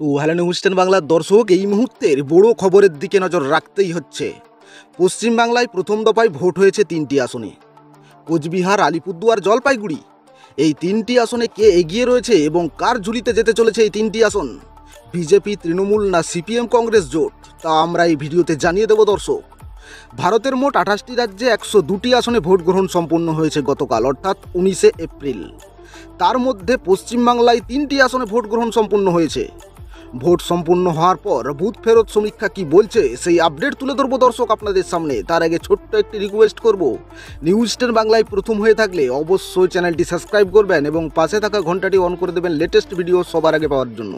তো hello news 10 বাংলার দর্শক, এই মুহূর্তের বড় খবরের দিকে নজর রাখতেই হচ্ছে। পশ্চিমবাংলায় প্রথম দফায় ভোট হয়েছে 3টি আসনে। কোচবিহার, আলিপুরদুয়ার, জলপাইগুড়ি, এই 3টি আসনে কে এগিয়ে রয়েছে এবং কার ঝুলিতে যেতে চলেছে এই 3টি আসন? বিজেপি, তৃণমূল না সিপিএম কংগ্রেস জোট, তা আমরা এই ভিডিওতে জানিয়ে দেব দর্শক। ভারতের মোট 28টি রাজ্যে 102টি আসনে ভোট গ্রহণ সম্পন্ন হয়েছে গতকাল, অর্থাৎ 19শে এপ্রিল। তার মধ্যে পশ্চিমবাংলায় 3টি আসনে ভোট গ্রহণ সম্পন্ন হয়েছে। ভোট সম্পূর্ণ হওয়ার পর বুথ ফেরত সমীক্ষা কি বলছে সেই আপডেট তুলে ধরবো দর্শক আপনাদের সামনে। তার আগে ছোট্ট একটি রিকোয়েস্ট করব, নিউজ 10 বাংলায় প্রথম হয়ে থাকলে অবশ্যই চ্যানেলটি সাবস্ক্রাইব করবেন এবং পাশে থাকা ঘন্টাটি অন করে দেবেন লেটেস্ট ভিডিও সবার আগে পাওয়ার জন্য।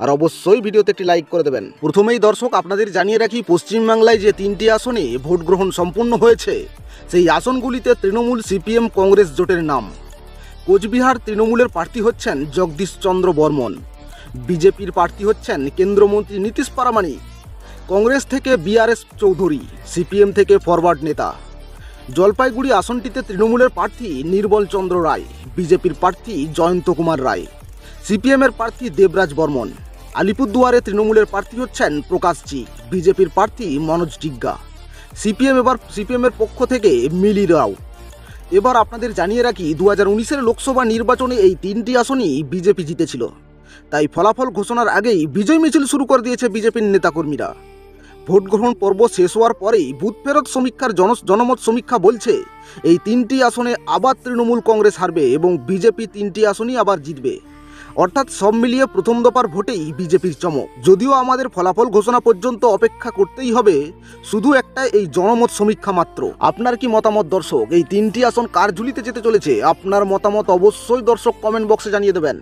আর অবশ্যই ভিডিওতে একটি লাইক করে দেবেন। প্রথমেই দর্শক আপনাদের জানিয়ে রাখি, পশ্চিমবাংলায় যে 3টি আসনে ভোট গ্রহণ সম্পূর্ণ হয়েছে সেই আসনগুলিতে তৃণমূল, সিপিএম, কংগ্রেস জোটের নাম। কোচবিহার তৃণমূলের প্রার্থী হচ্ছেন জগদীশ চন্দ্র বর্মন। বিজেপির প্রার্থী হচ্ছেন কেন্দ্রমন্ত্রী নীতিশ প্রামাণিক। কংগ্রেস থেকে বিআরএস চৌধুরী, সিপিএম থেকে ফরওয়ার্ড নেতা। জলপাইগুড়ি আসনটিতে তৃণমূলের প্রার্থী নির্মল চন্দ্র রায়, বিজেপির প্রার্থী জয়ন্ত কুমার রায়, সিপিএমের প্রার্থী দেবরাজ বর্মন। আলিপুরদুয়ারে তৃণমূলের প্রার্থী হচ্ছেন প্রকাশ জি, বিজেপির প্রার্থী মনোজ জিজ্ঞা, সিপিএমের পক্ষ থেকে মিলি রাও। এবার আপনাদের জানিয়ে রাখি, 2019-এর লোকসভা নির্বাচনে এই 3টি আসনই বিজেপি জিতেছিল। তাই ফলাফল ঘোষণার আগেই বিজয় মিছিল শুরু করে দিয়েছে বিজেপির নেতাকর্মীরা। ভোট গ্রহণ পর্ব শেষ হওয়ার পরেই বুথ ফেরত সমীক্ষার জনমত সমীক্ষা বলছে এই 3টি আসনে আবার তৃণমূল কংগ্রেস হারবে এবং বিজেপি 3টি আসনই আবার জিতবে। অর্থাৎ সব মিলিয়ে প্রথম দফার ভোটেই বিজেপির চমক। যদিও আমাদের ফলাফল ঘোষণা পর্যন্ত অপেক্ষা করতেই হবে, শুধু একটা এই জনমত সমীক্ষা মাত্র। আপনার কি মতামত দর্শক? এই 3টি আসন কার ঝুলিতে যেতে চলেছে? আপনার মতামত অবশ্যই দর্শক কমেন্ট বক্সে জানিয়ে দেবেন।